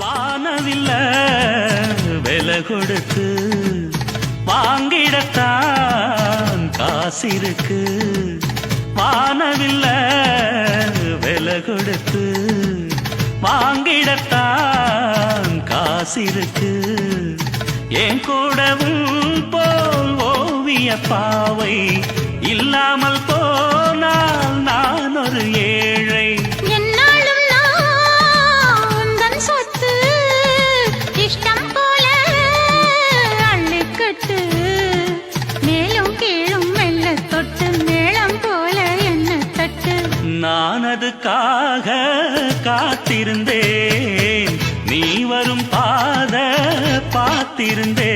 வானவில்ல விலை கொடுத்து வாங்கிடத்தான் காசிருக்கு. வானவில்ல விலை கொடுத்து வாங்கிடத்தான் காசிருக்கு. என் கூடவும் போல் ஓவிய பாவை இல்லாமல் போனால் நான் ஒரு ஏழை. என்னாலும் நான் உந்தன் சொத்து, இஷ்டம் போல அள்ளிக்கட்டு. மேலும் கீழும் மெல்ல தொட்டு மேளம் போல என்ன தட்டு. நான் அதுக்காக காத்திருந்தேன், நீ வரும் பாத பார்த்திருந்தேன்.